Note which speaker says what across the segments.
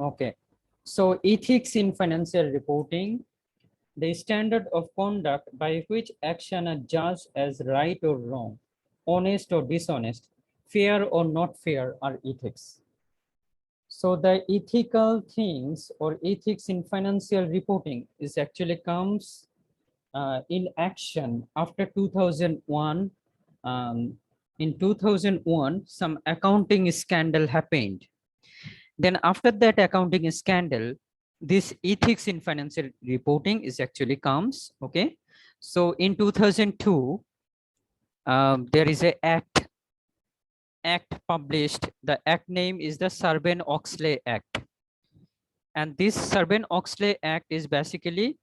Speaker 1: Okay. So ethics in financial reporting, the standard of conduct by which action are judged as right or wrong, honest or dishonest, fair or not fair are ethics. So the ethical things or ethics in financial reporting is actually comes in action after 2001. In 2001, some accounting scandal happened. Then after that accounting scandal, this ethics in financial reporting is actually comes. Okay. So in 2002, there is a act published. The act name is the Sarbanes-Oxley Act. And this Sarbanes-Oxley Act is basically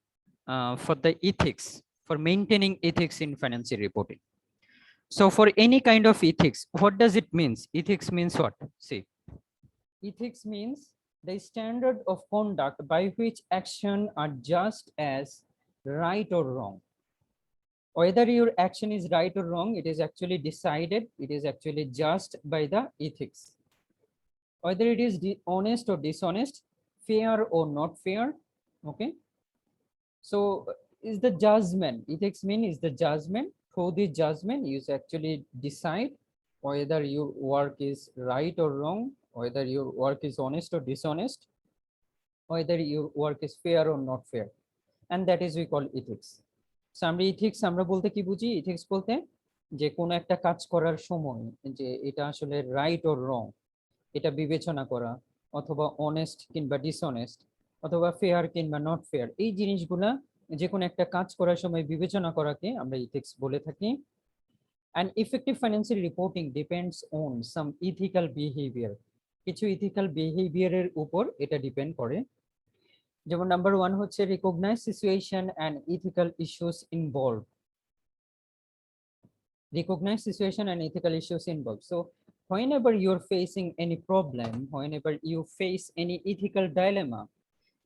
Speaker 1: for the ethics, for maintaining ethics in financial reporting. So for any kind of ethics, what does it means? Ethics means what? See, ethics means the standard of conduct by which action are just as right or wrong. Whether your action is right or wrong, it is actually decided, it is actually judged by the ethics. Whether it is honest or dishonest, fair or not fair, okay? So is the judgment, ethics mean is the judgment. Through the judgment, you actually decide whether your work is right or wrong, whether your work is honest or dishonest, whether your work is fair or not fair. And that is we call ethics. So আমরা ethics আমরা বলতে কি বুঝি? ethics বলতে যে কোনো একটা কাজ করার সময় যে এটা আসলে রাইট অর রং এটা বিবেচনা করা, অথবা অনেস্ট কিংবা ডিসঅনেস্ট, অথবা ফেয়ার কিংবা নট ফেয়ার, এই জিনিসগুলা যে কোনো একটা কাজ করার সময় বিবেচনা করাকে আমরা ইথিক্স বলে থাকি। And effective financial reporting depends on some ethical behavior. কিছু ইথিক্যাল বিহেভিয়ারের উপর এটা ডিপেন্ড করে। যেমন নাম্বার 1 হচ্ছে recognise situation and ethical issues involve. Recognize situation and ethical issues involved. So whenever you're facing any problem, whenever you face any ethical dilemma,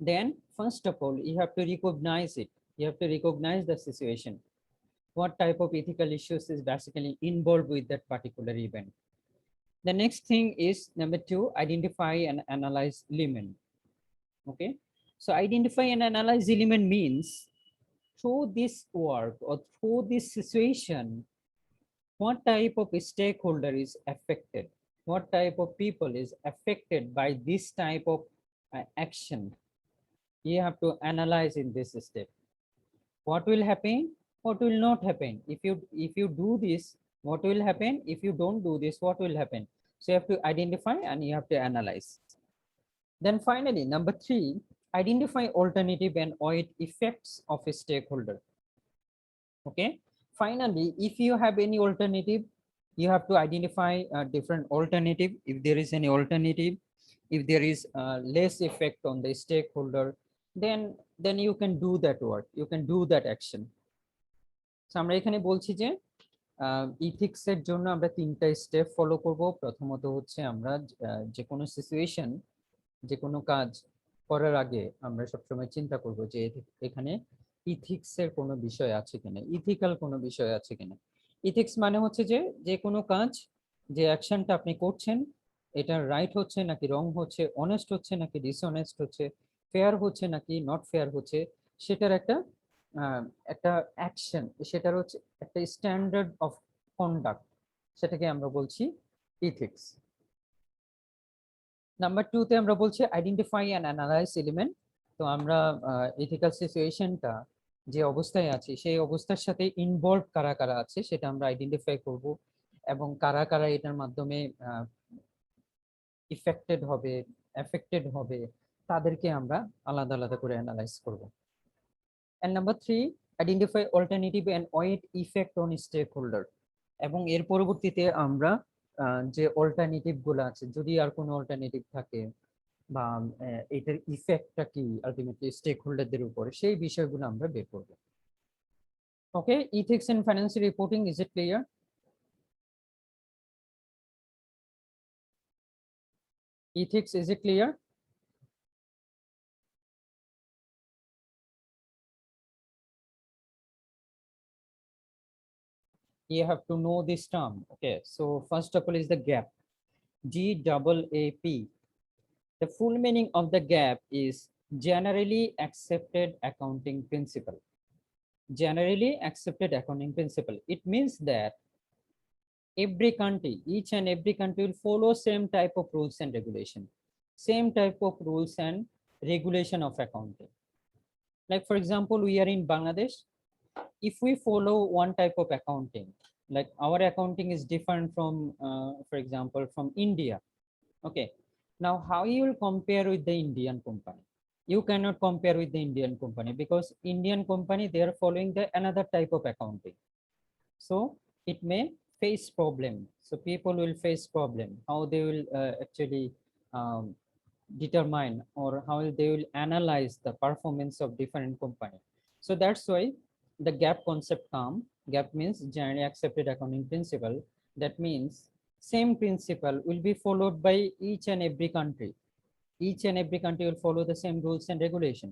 Speaker 1: then first of all, you have to recognize it. You have to recognize the situation. What type of ethical issues is basically involved with that particular event. The next thing is number 2, identify and analyze element. Okay. So identify and analyze element means through this work or through this situation, what type of stakeholder is affected, what type of people is affected by this type of action. You have to analyze in this step. What will happen, what will not happen? If you do this, what will happen? If you don't do this, what will happen? So you have to identify and you have to analyze. Then finally, number 3, identify alternative and avoid effects of a stakeholder. Okay. Finally, if you have any alternative, you have to identify a different alternative. If there is any alternative, if there is less effect on the stakeholder, then you can do that work, you can do that action. So আমরা এখানে বলছি যে ethics এর জন্য আমরা 3টা step follow করব। প্রথমত হচ্ছে আমরা যে কোনো সিচুয়েশন, যে কোনো কাজ করার আগে আমরা সবসময় চিন্তা করব যে এখানে ইথিক্স এর কোনো বিষয় আছে কিনা, ইথিক্যাল কোনো বিষয় আছে কিনা। ইথিক্স মানে হচ্ছে যে যে কোনো কাজ, যে অ্যাকশনটা আপনি করছেন, এটা রাইট হচ্ছে নাকি রং হচ্ছে, অনেস্ট হচ্ছে নাকি ডিসঅনেস্ট হচ্ছে, ফেয়ার হচ্ছে নাকি নট ফেয়ার হচ্ছে, সেটার একটা একটা অ্যাকশন, সেটার হচ্ছে একটা স্ট্যান্ডার্ড অফ কন্ডাক্ট, সেটাকে আমরা বলছি ইথিক্স। নাম্বার 2 তে আমরা বলছি আইডেন্টিফাই অ্যান্ড অ্যানালাইজ এলিমেন্ট। তো আমরা ইথিক্যাল সিচুয়েশনটা যে অবস্থায় আছি সেই অবস্থার সাথে ইনভলভ কারা কারা আছে সেটা আমরা আইডেন্টিফাই করব, এবং কারা কারা এটার মাধ্যমে এফেক্টেড হবে তাদেরকে আমরা আলাদা আলাদা করে অ্যানালাইজ করব। And number 3, identify alternative and weight effect on stakeholder. এবং এর পরবর্তীতে আমরা যে অল্টারনেটিভ গুলো আছে, যদি আর কোনো অল্টারনেটিভ থাকে বা এটার ইফেক্টটা কি আলটিমেটলি স্টেক হোল্ডারদের উপর, সেই বিষয়গুলো আমরা বের করব। Okay, ethics in financial reporting, is it clear? Ethics, is it clear? You have to know this term. Okay, so first of all is the gap, GAAP. The full meaning of the gap is generally accepted accounting principle. Generally accepted accounting principle. It means that every country, each and every country will follow same type of rules and regulation, same type of rules and regulation of accounting. Like for example, we are in Bangladesh. If we follow one type of accounting, like our accounting is different from, for example, from India. Okay. Now, how you will compare with the Indian company? You cannot compare with the Indian company because Indian company, they are following the another type of accounting. So it may face problem. So people will face problem. How they will actually um, determine, or how they will analyze the performance of different company. So that's why the gap concept come. Gap means generally accepted accounting principle. That means same principle will be followed by each and every country. Each and every country will follow the same rules and regulation.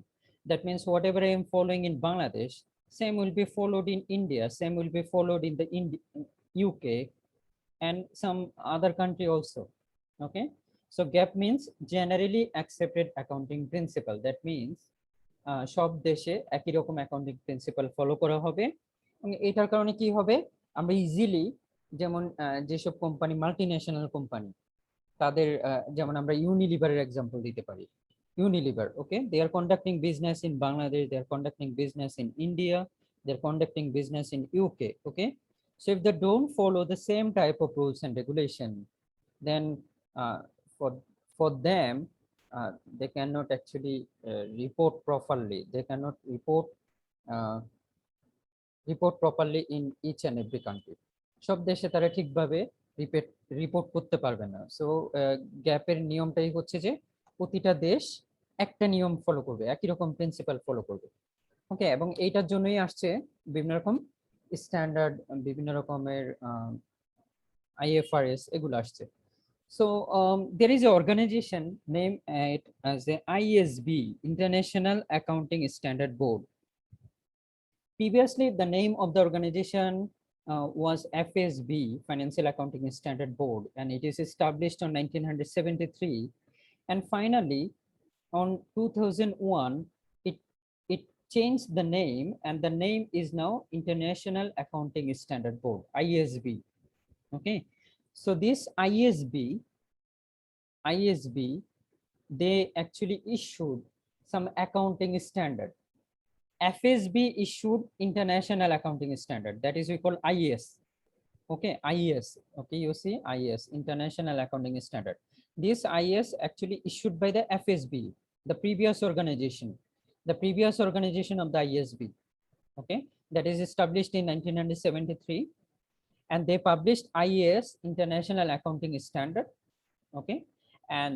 Speaker 1: That means whatever I am following in Bangladesh, same will be followed in India, same will be followed in the UK and some other country also. Okay. So gap means generally accepted accounting principle. That means সব দেশে একই রকম accounting principle follow করা হবে। এবং এটার কারণে কি হবে, আমরা ইজিলি যেমন যেসব কোম্পানি মাল্টিন্যাশনাল কোম্পানি, তাদের যেমন আমরা ইউনিলিভারের এক্সাম্পল দিতে পারি। Unilever, okay, they are conducting business in Bangladesh, they are conducting business in India, they are conducting business in UK. Okay. So if they don't follow the same type of rules and regulation, then uh, for for them, they cannot actually report properly. They cannot uh, report properly in each and every country. সব দেশে তারা ঠিকভাবে report করতে পারবে না। So গ্যাপের নিয়মটাই হচ্ছে যে প্রতিটা দেশ একটা নিয়ম ফলো করবে, একই রকম প্রিন্সিপাল ফলো করবে। ওকে। এবং এইটার জন্যই আসছে বিভিন্ন রকম স্ট্যান্ডার্ড, বিভিন্ন রকমের IFRS এগুলো আসছে। So there is an organization named as the ISB, International Accounting Standard Board. Previously, the name of the organization was FSB, Financial Accounting Standard Board, and it is established on 1973. And finally, on 2001, it changed the name, and the name is now International Accounting Standard Board, ISB. Okay. So this ISB, they actually issued some accounting standard. FSB issued International Accounting Standard, that is we call IAS. Okay, IAS. Okay, you see IAS, International Accounting Standard. This IAS actually issued by the FSB, the previous organization of the ISB. Okay, that is established in 1973, and they published IAS, International Accounting Standard. Okay, and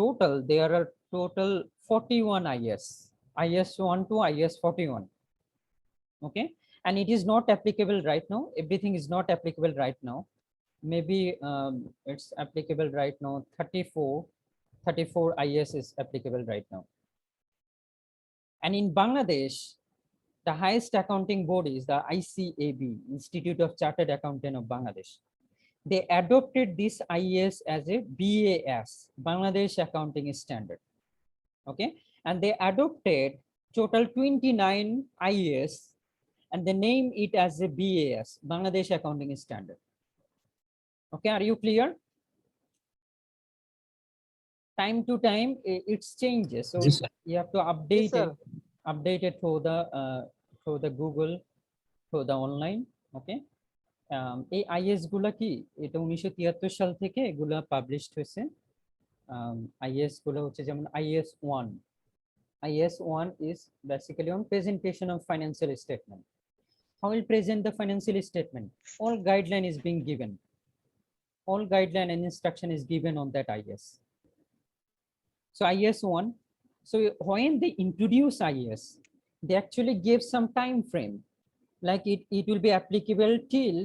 Speaker 1: total there are total 41 IAS 1 to IAS 41. Okay, and it is not applicable right now. Everything is not applicable right now. Maybe it's applicable right now. 34 IAS is applicable right now. And in Bangladesh, the highest accounting body is the ICAB, Institute of Chartered Accountant of Bangladesh. They adopted this IAS as a BAS, Bangladesh Accounting Standard. Okay, and they adopted total 29 IAS, and they name it as a BAS, Bangladesh Accounting Standard. Okay, are you clear? Time to time it changes, so
Speaker 2: Yes, sir.
Speaker 1: you have to update
Speaker 3: Yes, sir.
Speaker 1: update it through the Google, through the online. Okay. এই is গুলা কি, এটা 1973 সাল থেকে এগুলা published হয়েছে। Is গুলো হচ্ছে যেমন IAS 1 is basically on presentation of financial statement. How will present the financial statement? All guideline is being given. All guideline and instruction is given on that IAS. So IAS 1. So when they introduce IAS, they actually give some time frame, like it will be applicable till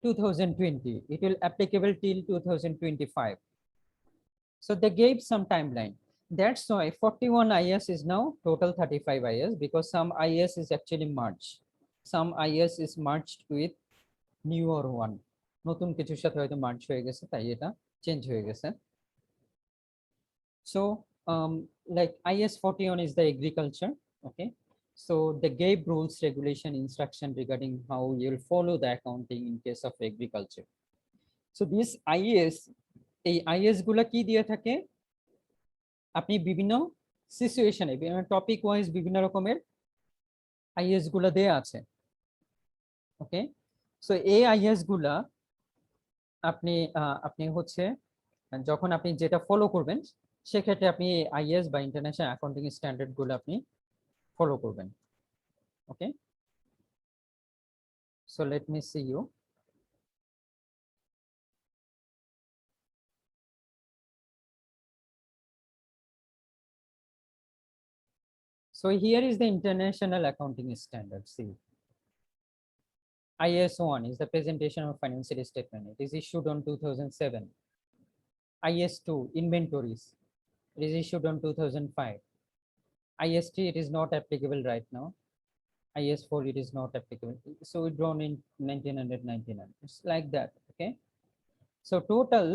Speaker 1: 2020. It will applicable till 2025. So they gave some timeline. That's why 41 IAS is now total 35 IAS, because some IAS is actually merged. Some IAS is merged with newer one. নতুন কিছুর সাথে হয়তো merge হয়ে গেছে, তাই এটা change হয়ে গেছে। So like IS 41 is the agriculture. Okay, so they gave rules, regulation, instruction regarding how you'll follow the accounting in case of agriculture. So this IS, এই IS গুলা কি দিয়ে থাকে, আপনি বিভিন্ন সিচুয়েশনে টপিক ওয়াইজ বিভিন্ন রকমের IS গুলা দেয়া আছে। ওকে, সো এই IS গুলা আপনি আপনি হচ্ছে যখন আপনি যেটা ফলো করবেন সেক্ষেত্রে আপনি IS বা ইন্টারন্যাশনাল অ্যাকাউন্টিং স্ট্যান্ডার্ড গুলো আপনি ফলো করবেন। Okay, so let me see you. So here is the international accounting standard. See, IS 1 is the presentation of financial statement. It is issued on 2007. IS 2 inventories. It is issued on 2005. IS 3 it is not applicable right now. IS 4 it is not applicable. So it drawn in 1999. It's like that. Okay. So total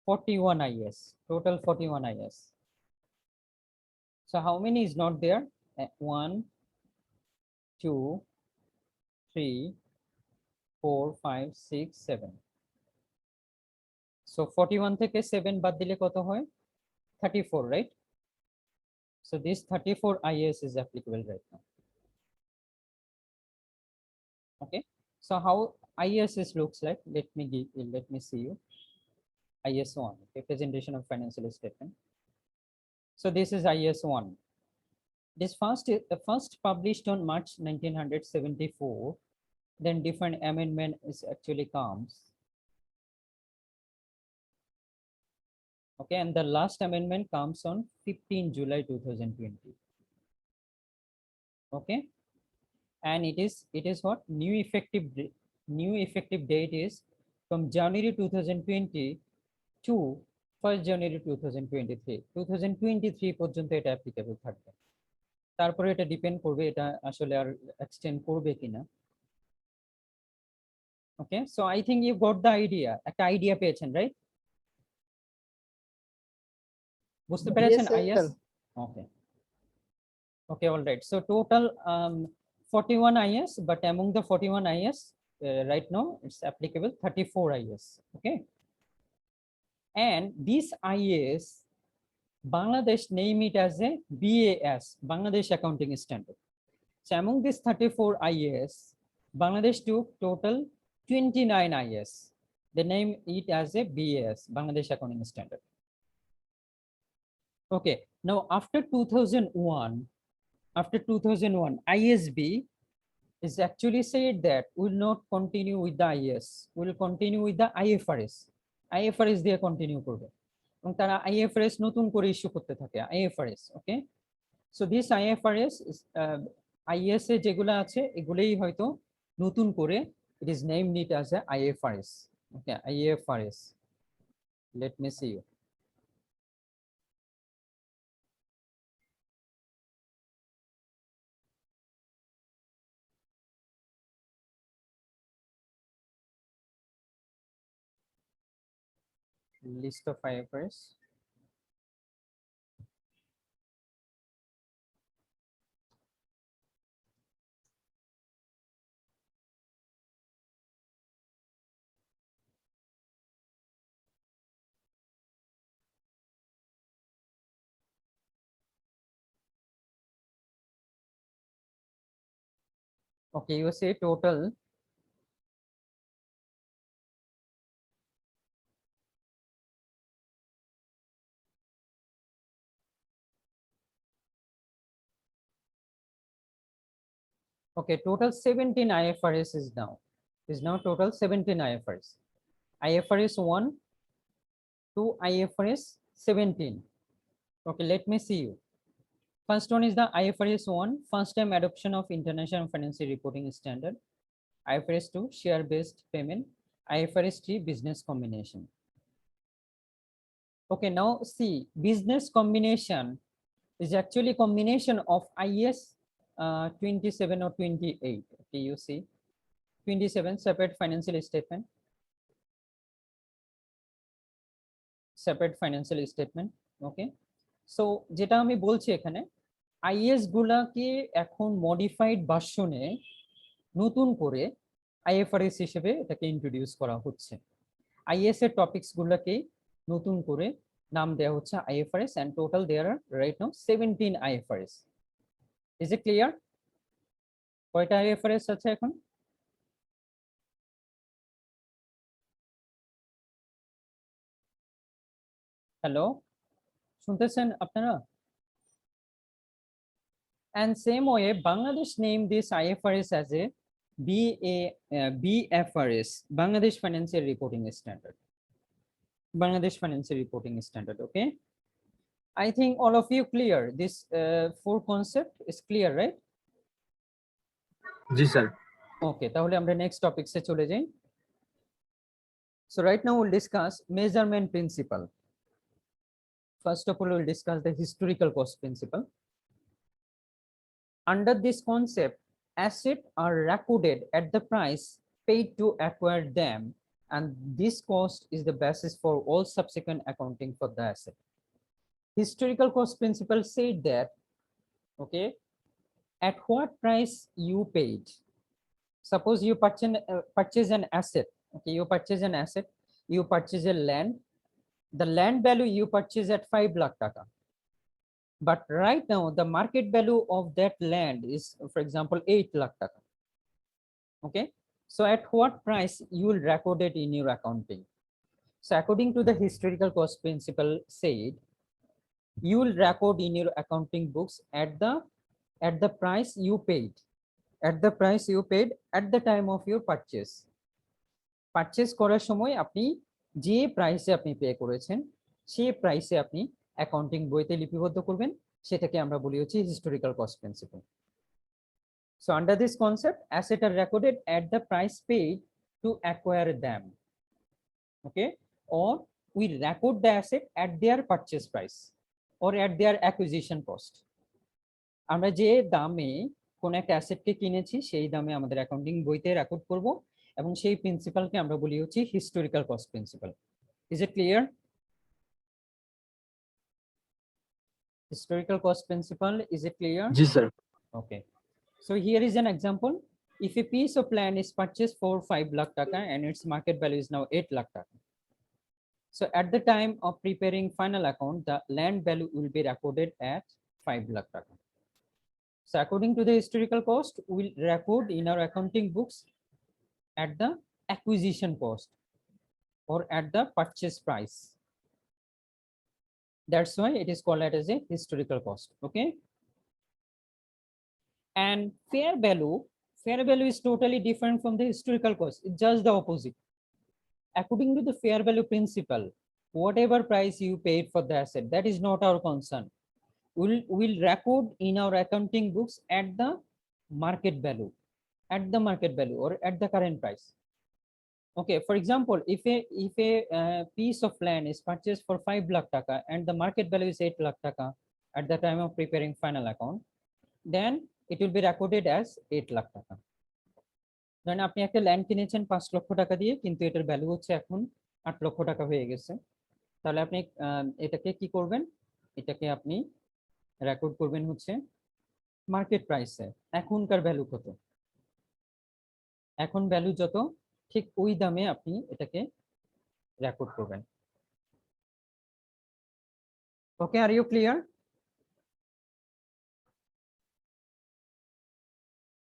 Speaker 1: 41 IS. Total 41 IS. So how many is not there? 1, 2, 3, 4, 5, 6, 7. So 41 থেকে 7 বাদ দিলে কত হয়? 34, right? So this 34 IS is applicable right now. Okay. So how ISS looks like? Let me see you. IS 1, okay, presentation of financial statement. So this is IS 1. This first published on March 1974. Then different amendment is actually comes. Okay, and the last amendment comes on 15 July 2020. Okay, and it is what new effective date is from January 2020 to 1st January 2023. 2023 পর্যন্ত এটা applicable থাকবে, তারপরে এটা depend করবে এটা আসলে আর extend করবে কিনা। Okay, so I think you got the idea, একটা আইডিয়া পেয়েছেন, রাইট? বুঝতে পেরেছেন আইএস? Okay, okay, all right. So total 41 IS, but among the 41 IS right now it's applicable 34 IS. Okay, and this IS Bangladesh name it as a BAS, Bangladesh Accounting Standard. So among these 34 IS, Bangladesh took total 29 IS. They name it as a BAS, Bangladesh Accounting Standard. Okay, now after 2001, ISB is actually said that will not continue with the IS, will continue with the IFRS. IFRS দিয়ে continue করবে এবং তারা IFRS নতুন করে issue করতে থাকে IFRS. Okay, so this IFRS IS এ যেগুলো আছে এগুলোই হয়তো নতুন করে it is named it as a IFRS. Okay, IFRS. Let me see you. List of IFRS. Okay, you say total okay, total 17 IFRS is now total 17 IFRS. IFRS 1 to IFRS 17. Okay, let me see you. First one is the IFRS 1, first time adoption of International Financial Reporting Standard. IFRS 2, share-based payment. IFRS 3, business combination. Okay, now see, business combination is actually combination of IS 27 or 28. Okay, you see, 27, separate financial statement. Separate financial statement. Okay, so যেটা আমি বলছি এখানে is গুলাকে এখন modified ভার্সনে নতুন করে IFRS হিসেবে এটাকে ইন্ট্রোডিউস করা হচ্ছে। আইএস এর টপিকস গুলাকে নতুন করে নাম দেওয়া হচ্ছে IFRS, and total there are right now 17 IFRS. Is it clear? কয়টা আইএফআরএস আছে এখন? হ্যালো, শুনতেছেন আপনারা? And same way, Bangladesh named this IFRS as a BFRS, Bangladesh Financial Reporting Standard. Bangladesh Financial Reporting Standard. Okay, I think all of you clear this four concept is clear, right?
Speaker 2: G sir.
Speaker 1: Okay, তাহলে আমরা next topics এ চলে যাই। So right now we'll discuss measurement principle. First of all, we'll discuss the historical cost principle. Under this concept, assets are recorded at the price paid to acquire them, and this cost is the basis for all subsequent accounting for the asset. Historical cost principle said that, okay, at what price you paid. Suppose you purchase an asset. Okay, you purchase an asset, you purchase a land. The land value you purchase at 5 lakh taka. But right now, the market value of that land is, for example, 8 lakh taka. Okay, so at what price you will record it in your accounting? So according to the historical cost principle said, you will record in your accounting books at the price you paid, at the price you paid at the time of your purchase. Purchase করার সময় আপনি যে প্রাইসে আপনি pay করেছেন সেই প্রাইসে আপনি অ্যাকাউন্টিং বইতে লিপিবদ্ধ করবেন, সেটাকে আমরা বলি হচ্ছে historical cost principle. So under this concept, assets are recorded at the price paid to acquire them. Okay, or we record the asset at their purchase price or at their acquisition cost. আমরা যে দামে কোন একটা অ্যাসেটকে কিনেছি সেই দামে আমাদের accounting বইতে রেকর্ড করব, এবং সেই প্রিন্সিপালকে আমরা বলি হচ্ছে historical cost principal. Is it clear? Historical cost principle, is it clear?
Speaker 2: G sir.
Speaker 1: Okay, so here is an example. If a piece of land is purchased for 5 lakh taka and its market value is now 8 lakh taka, so at the time of preparing final account, the land value will be recorded at 5 lakh taka. So according to the historical cost, we'll record in our accounting books at the acquisition cost or at the purchase price. That's why it is called as a historical cost. Okay, and fair value is totally different from the historical cost. It's just the opposite. According to the fair value principle, whatever price you paid for the asset, that is not our concern. We'll record in our accounting books at the market value, or at the current price. Okay, for example, if a piece of land is purchased for 5 lakh taka and the market value is 8 lakh taka at the time of preparing final account, then it will be recorded as 8 lakh taka. ধরেন আপনি একটা land কিনেছেন 5 লক্ষ টাকা দিয়ে, কিন্তু এটার value হচ্ছে এখন 8 লক্ষ টাকা হয়ে গেছে। তাহলে আপনি এটাকে কি করবেন? এটাকে আপনি রেকর্ড করবেন হচ্ছে মার্কেট প্রাইসে। এখনকার ভ্যালু কত, এখন ভ্যালু যত, ঠিক ওই দামে আপনি এটাকে রেকর্ড করবেন। Okay, are you clear?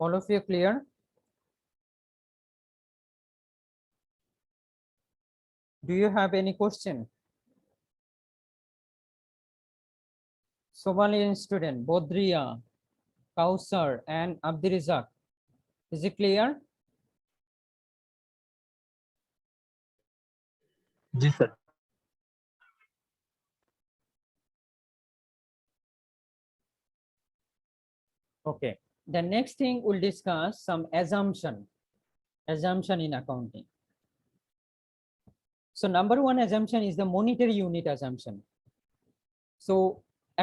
Speaker 1: All of you clear? Do you have any question? Somalian student, Bodriya, Kausar, and Abdirizak. Is it clear?
Speaker 2: G sir.
Speaker 1: Okay. The next thing we'll discuss some assumption in accounting. So number one assumption is the monetary unit assumption. So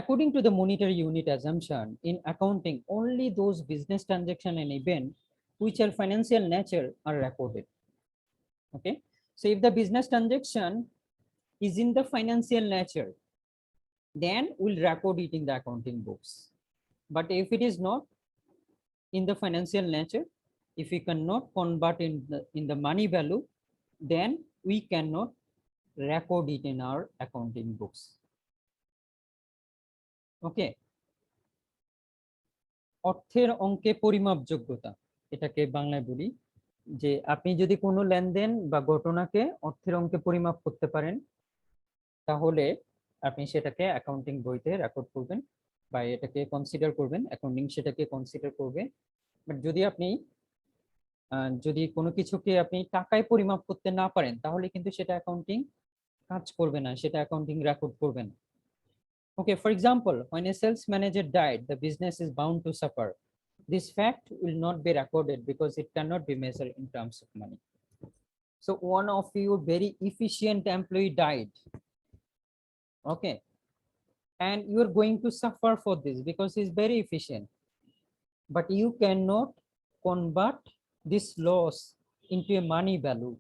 Speaker 1: according to the monetary unit assumption in accounting, only those business transaction and event which are financial nature are recorded. Okay, so if the business transaction is in the financial nature, then we'll record it in the accounting books. But if it is not in the financial nature, if we cannot convert in the money value, then we cannot record it in our accounting books. Okay. অর্থের অঙ্কে পরিমাপযোগ্যতা, এটাকে বাংলায় বলি যে আপনি যদি কোনো লেনদেন বা ঘটনাকে অর্থের অঙ্কে পরিমাপ করতে পারেন, তাহলে আপনি সেটাকে অ্যাকাউন্টিং বইতে রেকর্ড করবেন বা এটাকে কনসিডার করবেন, অ্যাকাউন্টিং সেটাকে কনসিডার করবে। বাট যদি আপনি যদি কোনো কিছুকে আপনি টাকায় পরিমাপ করতে না পারেন, তাহলে কিন্তু সেটা অ্যাকাউন্টিং কাজ করবে না, সেটা অ্যাকাউন্টিং রেকর্ড করবে না। Okay, for example, when a sales manager died, the business is bound to suffer. This fact will not be recorded because it cannot be measured in terms of money. So one of your very efficient employee died. Okay. And you are going to suffer for this because he's very efficient. But you cannot convert this loss into a money value.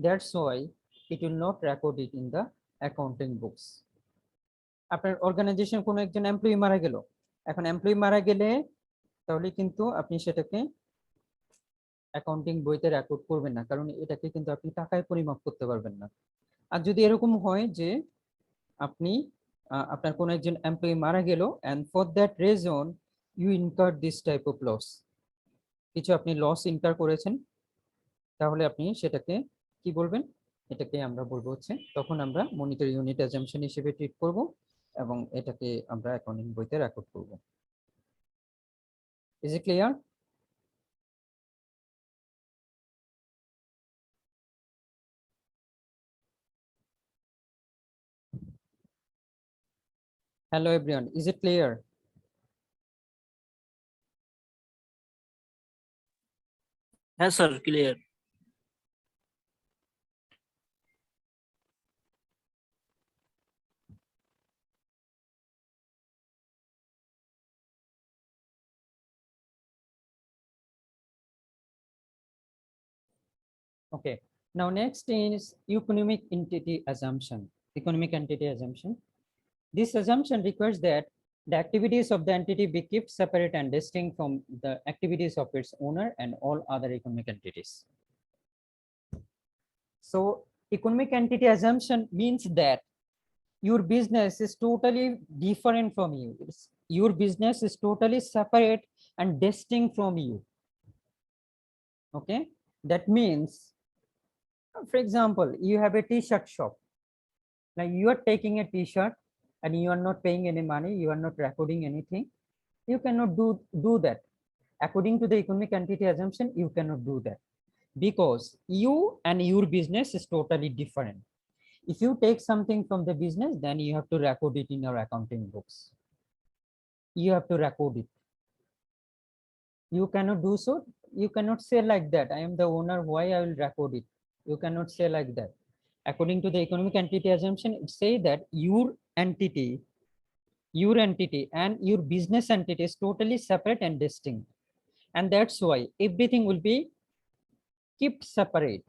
Speaker 1: That's why it will not record it in the accounting books. আপনার organisation কোনো একজন employee মারা গেল, এখন employee মারা গেলে তাহলে কিন্তু আপনি সেটাকে অ্যাকাউন্টিং বইতে রেকর্ড করবেন না, কারণ এটাকে কিন্তু আপনি টাকায় পরিমাপ করতে পারবেন না। আর যদি এরকম হয় যে আপনি আপনার কোনো একজন এমপ্লয়ি মারা গেল and for that reason you incurred this type of loss, কিছু আপনি লস ইনকার করেছেন, তাহলে আপনি সেটাকে কি বলবেন, এটাকে আমরা বলবো হচ্ছে, তখন আমরা মনিটরি ইউনিট অ্যাজাম্পশন হিসেবে ট্রিট করব এবং এটাকে আমরা অ্যাকাউন্টিং বইতে রেকর্ড করব। Is it clear? Hello everyone, is it clear?
Speaker 2: Yes sir, clear.
Speaker 1: Okay, now next is economic entity assumption. Economic entity assumption. This assumption requires that the activities of the entity be kept separate and distinct from the activities of its owner and all other economic entities. So economic entity assumption means that your business is totally different from you. Your business is totally separate and distinct from you. Okay, that means, for example, you have a t-shirt shop. Now you are taking a t-shirt and you are not paying any money, you are not recording anything. You cannot do that. According to the economic entity assumption, you cannot do that because you and your business is totally different. If you take something from the business, then you have to record it in your accounting books. You have to record it. You cannot do so. You cannot say like that, I am the owner, why I will record it. You cannot say like that. According to the economic entity assumption, it says that your entity and your business entity is totally separate and distinct. And that's why everything will be kept separate.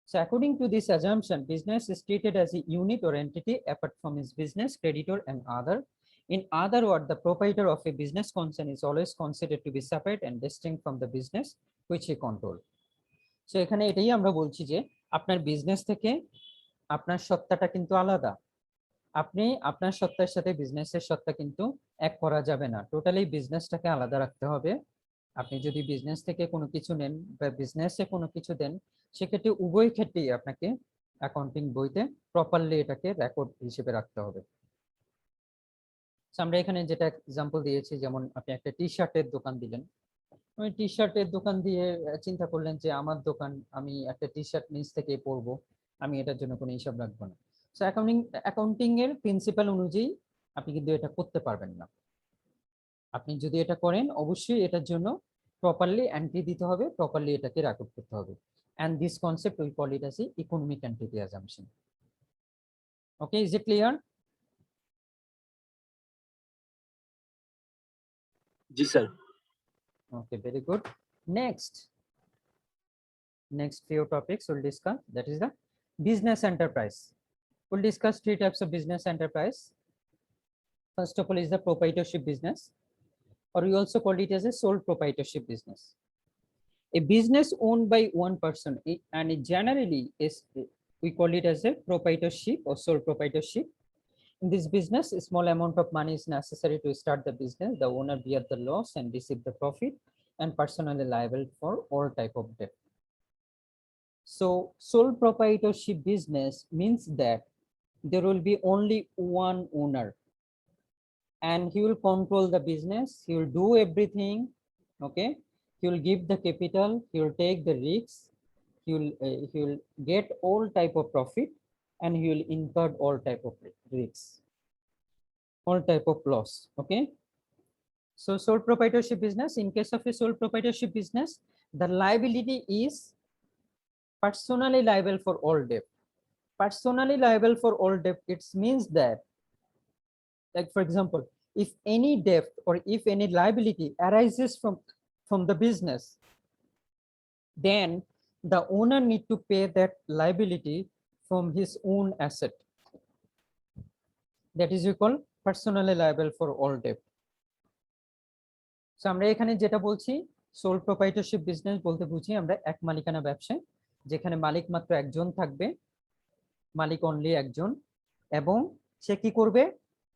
Speaker 1: So according to this assumption, business is treated as a unit or entity apart from its business, creditor, and other. In other words, the proprietor of a business concern is always considered to be separate and distinct from the business which he control. So এখানে এটাই আমরা বলছি যে আপনার business থেকে আপনার সত্তাটা কিন্তু আলাদা। আপনি আপনার সত্তার সাথে বিজনেসের সত্তা কিন্তু এক করা যাবে না, টোটালি বিজনেসটাকে আলাদা রাখতে হবে। আপনি যদি বিজনেস থেকে কোনো কিছু নেন বা বিজনেসে কোনো কিছু দেন, সেক্ষেত্রে উভয় ক্ষেত্রেই আপনাকে অ্যাকাউন্টিং বইতে প্রপারলি এটাকে রেকর্ড হিসেবে রাখতে হবে। আমরা এখানে যেটা এক্সাম্পল দিয়েছি, যেমন আপনি একটা টি শার্টের দোকান দিলেন, ওই টি শার্টের দোকান দিয়ে চিন্তা করলেন যে আমার দোকান, আমি একটা টি শার্ট নিজ থেকে পরবো, আমি এটার জন্য কোনো হিসাব রাখবো না। সো অ্যাকাউন্টিং এর প্রিন্সিপাল অনুযায়ী আপনি কিন্তু এটা করতে পারবেন না। আপনি যদি এটা করেন, অবশ্যই এটার জন্য প্রপারলি এন্ট্রি দিতে হবে, প্রপারলি এটাকে রেকর্ড করতে হবে। And this concept we call it as the economic entity assumption. Okay, is it clear?
Speaker 2: Ji sir.
Speaker 1: Okay, very good. Next few topics we'll discuss, that is the business enterprise. We'll discuss three types of business enterprise. First of all is the proprietorship business, or we also call it as a sole proprietorship business. A business owned by one person, and it generally is, we call it as a proprietorship or sole proprietorship. In this business, a small amount of money is necessary to start the business. The owner bear the loss and receive the profit, and personally liable for all type of debt. So sole proprietorship business means that there will be only one owner, and he will control the business. He will do everything. Okay, he will give the capital. He will take the risks. He will get all type of profit, and he will incur all type of risks, all type of loss. Okay. So sole proprietorship business, in case of a sole proprietorship business, the liability is personally liable for all debt. Personally liable for all debt, it means that, like for example, if any debt or if any liability arises from the business, then the owner need to pay that liability from his own asset. That is we call personally liable for all debt. So আমরা এখানে যেটা বলছি, soul প্রোপ্রাইটরশিপ business বলতে বুঝি আমরা এক মালিকানা ব্যবসা, যেখানে মালিক মাত্র একজন থাকবে, মালিক অনলি একজন, এবং সে কি করবে,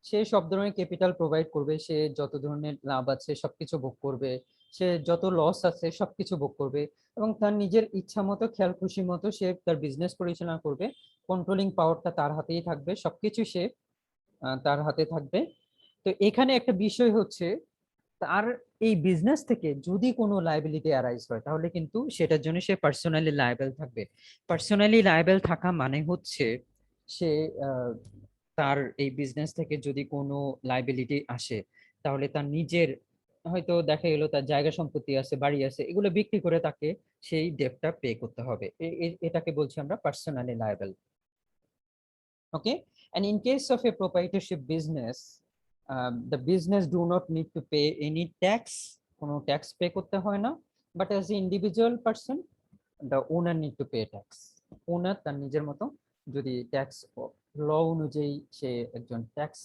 Speaker 1: সে সব ধরনের ক্যাপিটাল প্রোভাইড করবে, সে যত ধরনের লাভ আছে সবকিছু ভোগ করবে, সে যত লস আছে সবকিছু ভোগ করবে, এবং তার নিজের ইচ্ছা মতো খেয়াল খুশি মতো সে তার বিজনেস পরিচালনা করবে। কন্ট্রোলিং পাওয়ারটা তার হাতেই থাকবে, সবকিছু সে তার হাতে থাকবে। তো এখানে একটা বিষয় হচ্ছে, তার এই বিজনেস থেকে যদি কোনো লায়াবিলিটি অ্যারাইজ হয় তাহলে কিন্তু সেটার জন্য সে পার্সোনালি লায়াবেল থাকবে। পার্সোনালি লায়াবেল থাকা মানে হচ্ছে সে তার এই বিজনেস থেকে যদি কোনো লায়াবিলিটি আসে তাহলে তার নিজের, হয়তো দেখা গেল তার জায়গা সম্পত্তি আছে, বাড়ি আছে, এগুলো বিক্রি করে তাকে সেই ডেটটা পে করতে হবে। এটাকে বলছি আমরা personally liable. Okay, and in case of a proprietorship business, the business do not need to pay any tax, কোনো ট্যাক্স পে করতে হয় না, but as an individual person the owner need to pay tax. ওনার তার নিজের মতো যদি tax ল অনুযায়ী সে একজন ট্যাক্স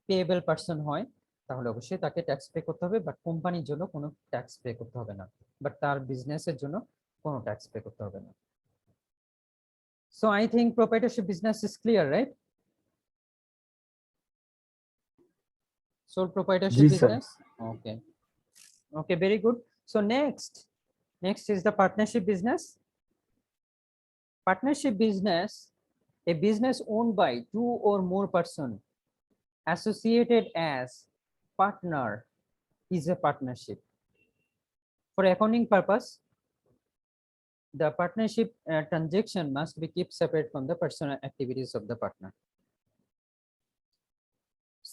Speaker 1: পেয়েবল পারসন হয় তাহলে অবশ্যই তাকে ট্যাক্স পে করতে হবে, বাট কোম্পানির জন্য কোনো ট্যাক্স পে করতে হবে না, বাট তার বিজনেসের জন্য কোনো ট্যাক্স পে করতে হবে না। So I think proprietorship business is clear, right? Sole proprietorship business. Okay. Okay, very good. So next is the partnership business. Partnership business, a business owned by two or more persons associated as partner, is a partnership. For accounting purpose, the partnership transaction must be kept separate from the personal activities of the partner.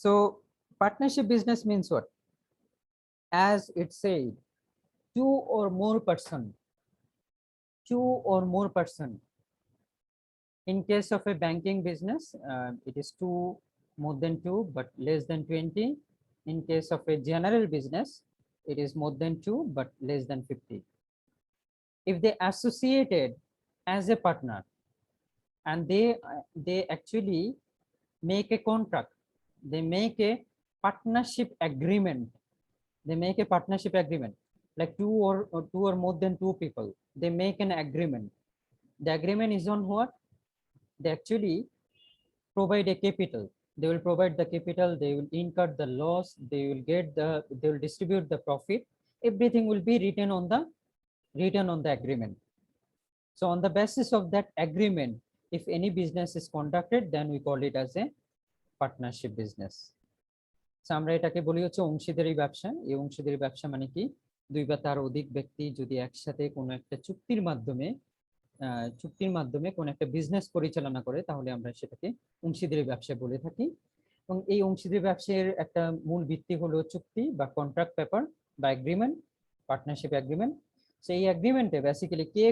Speaker 1: So partnership business means what? As it said, two or more person. In case of a banking business, it is two, more than two, but less than 20. In case of a general business, it is more than two, but less than 50. If they associated as a partner and they actually make a contract, they make a partnership agreement, like two or more than two people, they make an agreement. The agreement is on what? They actually provide a capital. They will provide the capital, they will incur the loss, they will distribute the profit. Everything will be written on the agreement. So on the basis of that agreement, if any business is conducted, then we call it as a partnership business. So আমরা এটাকে বলি হচ্ছে অংশীদারি ব্যবসা। এই অংশীদারি ব্যবসা মানে কি, দুই বা তার অধিক ব্যক্তি যদি একসাথে কোনো একটা চুক্তির মাধ্যমে কোন একটা বিজনেস পরিচালনা করে তাহলে আমরা সেটাকে অংশীদারি ব্যবসা বলে থাকি। এবং এই অংশীদারি ব্যবসার একটা মূল ভিত্তি হলো চুক্তি বা কন্ট্রাক্ট পেপার বা এগ্রিমেন্ট, পার্টনারশিপ এগ্রিমেন্ট। সেই এগ্রিমেন্টে বেসিক্যালি কে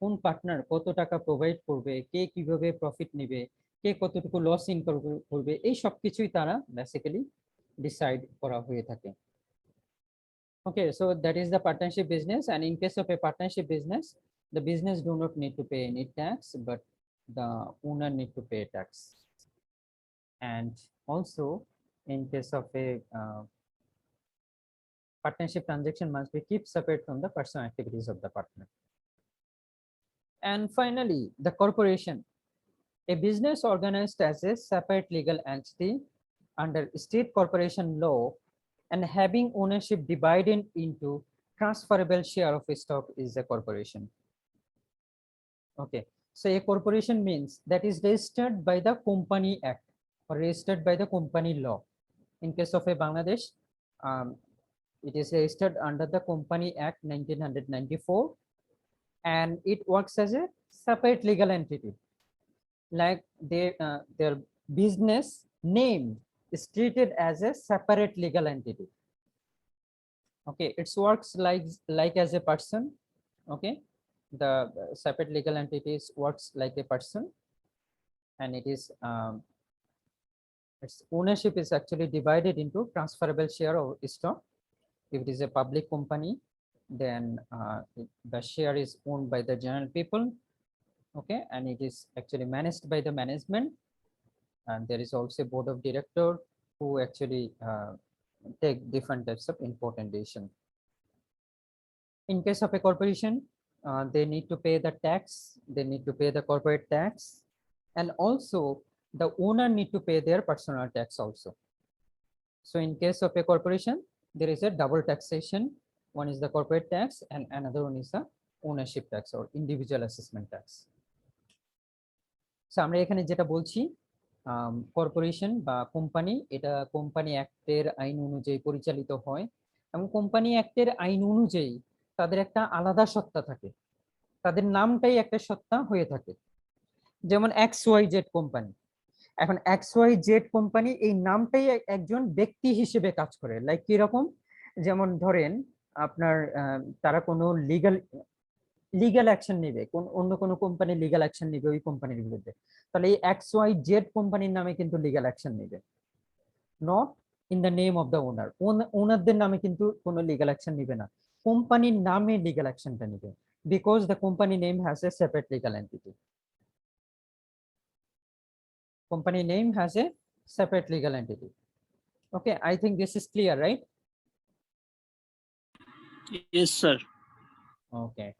Speaker 1: কোন পার্টনার কত টাকা প্রোভাইড করবে, কে কিভাবে প্রফিট নেবে, কে কতটুকু লস ইনকার করবে, এই সব কিছুই তারা বেসিক্যালি ডিসাইড করা হয়ে থাকে। Okay, so that is the partnership business, and in case of a partnership business, the business do not need to pay any tax, but the owner need to pay tax. And also in case of a partnership, transaction must be kept separate from the personal activities of the partner. And finally, the corporation, a business organized as a separate legal entity under state corporation law and having ownership divided into transferable share of stock is a corporation. Okay, so a corporation means that is registered by the Company Act or registered by the company law. In case of a Bangladesh, it is registered under the Company Act 1994, and it works as a separate legal entity. Like their business name is treated as a separate legal entity. Okay, it works like as a person. Okay, the separate legal entities works like a person, and it is its ownership is actually divided into transferable share of stock. If it is a public company, then the share is owned by the general people. Okay, and it is actually managed by the management, and there is also a board of director who actually take different types of important decision. In case of a corporation, they need to pay the tax, they need to pay the corporate tax, and also the owner need to pay their personal tax also. So in case of a corporation, there is a double taxation. One is the corporate tax and another one is the ownership tax or individual assessment tax. So আমরা এখানে যেটা বলছি, corporation বা company, এটা company অ্যাক্টের আইন অনুযায়ী পরিচালিত হয় এবং কোম্পানি অ্যাক্টের আইন অনুযায়ী তাদের একটা আলাদা সত্তা থাকে, তাদের নামটাই একটা সত্তা হয়ে থাকে। যেমন XYZ কোম্পানি, এখন XYZ কোম্পানি এই নামটাই একজন ব্যক্তি হিসেবে কাজ করে। লাইক কিরকম, যেমন ধরেন আপনার তারা কোনো লিগ্যাল অ্যাকশন নেবে, অন্য কোনো কোম্পানি লিগ্যাল অ্যাকশন নেবে ওই কোম্পানির বিরুদ্ধে, তাহলে এই XYZ কোম্পানির নামে কিন্তু লিগ্যাল অ্যাকশন নেবে, not in the name of the owner. ওনারদের নামে কিন্তু কোনো লিগ্যাল অ্যাকশন নেবে না, কোম্পানির নামে লিগ্যাল অ্যাকশনটা নেবে, because the company name has a separate legal entity. Company name has a separate legal entity. Okay, I think this is clear, right?
Speaker 2: Yes, sir.
Speaker 1: Okay.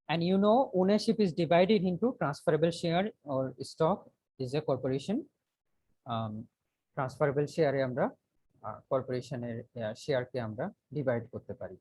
Speaker 1: And you know, ownership is divided into transferable share or stock is a corporation. Transferable share আমরা corporation এর share কে আমরা divide করতে পারি।